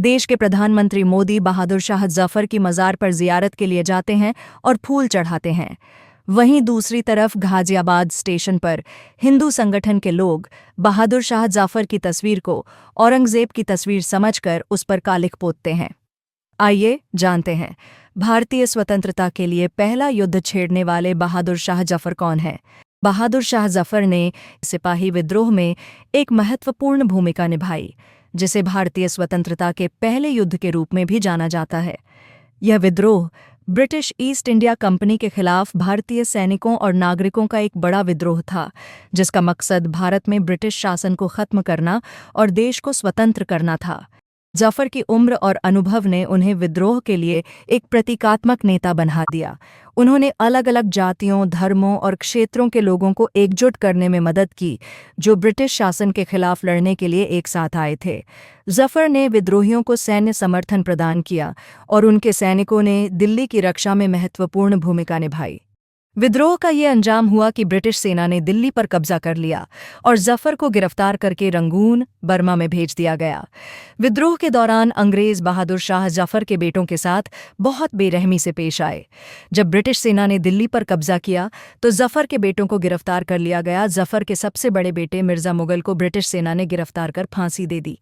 देश के प्रधानमंत्री मोदी बहादुर शाह जफर की मज़ार पर जियारत के लिए जाते हैं और फूल चढ़ाते हैं। वहीं दूसरी तरफ गाजियाबाद स्टेशन पर हिंदू संगठन के लोग बहादुर शाह जफर की तस्वीर को औरंगजेब की तस्वीर समझकर उस पर कालिख पोतते हैं। आइए जानते हैं, भारतीय स्वतंत्रता के लिए पहला युद्ध छेड़ने वाले बहादुर शाह जफर कौन हैं। बहादुर शाह जफर ने सिपाही विद्रोह में एक महत्वपूर्ण भूमिका निभाई, जिसे भारतीय स्वतंत्रता के पहले युद्ध के रूप में भी जाना जाता है। यह विद्रोह ब्रिटिश ईस्ट इंडिया कंपनी के खिलाफ भारतीय सैनिकों और नागरिकों का एक बड़ा विद्रोह था, जिसका मकसद भारत में ब्रिटिश शासन को खत्म करना और देश को स्वतंत्र करना था। जफर की उम्र और अनुभव ने उन्हें विद्रोह के लिए एक प्रतीकात्मक नेता बना दिया। उन्होंने अलग अलग जातियों, धर्मों और क्षेत्रों के लोगों को एकजुट करने में मदद की, जो ब्रिटिश शासन के खिलाफ लड़ने के लिए एक साथ आए थे। जफर ने विद्रोहियों को सैन्य समर्थन प्रदान किया और उनके सैनिकों ने दिल्ली की रक्षा में महत्वपूर्ण भूमिका निभाई। विद्रोह का ये अंजाम हुआ कि ब्रिटिश सेना ने दिल्ली पर कब्जा कर लिया और जफर को गिरफ्तार करके रंगून, बर्मा में भेज दिया गया। विद्रोह के दौरान अंग्रेज बहादुर शाह जफर के बेटों के साथ बहुत बेरहमी से पेश आए। जब ब्रिटिश सेना ने दिल्ली पर कब्जा किया तो जफर के बेटों को गिरफ्तार कर लिया गया। जफर के सबसे बड़े बेटे मिर्जा मुगल को ब्रिटिश सेना ने गिरफ्तार कर फांसी दे दी।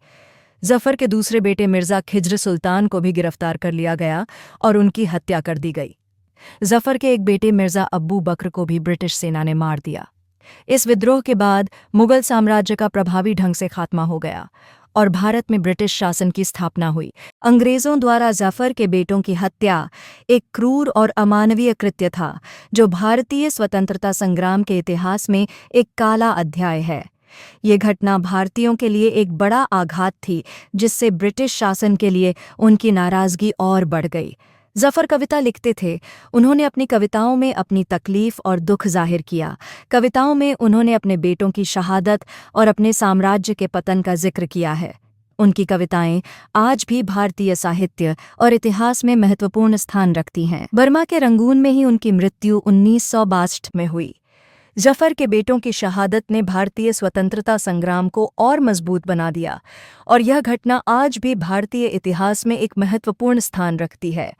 जफर के दूसरे बेटे मिर्जा खिज्र सुल्तान को भी गिरफ्तार कर लिया गया और उनकी हत्या कर दी गई। जफर के एक बेटे मिर्जा अब्बू बकर को भी ब्रिटिश सेना ने मार दिया। इस विद्रोह के बाद मुगल साम्राज्य का प्रभावी ढंग से खात्मा हो गया और भारत में ब्रिटिश शासन की स्थापना हुई। अंग्रेजों द्वारा जफर के बेटों की हत्या एक क्रूर और अमानवीय कृत्य था, जो भारतीय स्वतंत्रता संग्राम के इतिहास में एक काला अध्याय है। ये घटना भारतीयों के लिए एक बड़ा आघात थी, जिससे ब्रिटिश शासन के लिए उनकी नाराजगी और बढ़ गई। जफर कविता लिखते थे। उन्होंने अपनी कविताओं में अपनी तकलीफ और दुख जाहिर किया। कविताओं में उन्होंने अपने बेटों की शहादत और अपने साम्राज्य के पतन का जिक्र किया है। उनकी कविताएं आज भी भारतीय साहित्य और इतिहास में महत्वपूर्ण स्थान रखती हैं। बर्मा के रंगून में ही उनकी मृत्यु 1962 में हुई। जफर के बेटों की शहादत ने भारतीय स्वतंत्रता संग्राम को और मजबूत बना दिया और यह घटना आज भी भारतीय इतिहास में एक महत्वपूर्ण स्थान रखती है।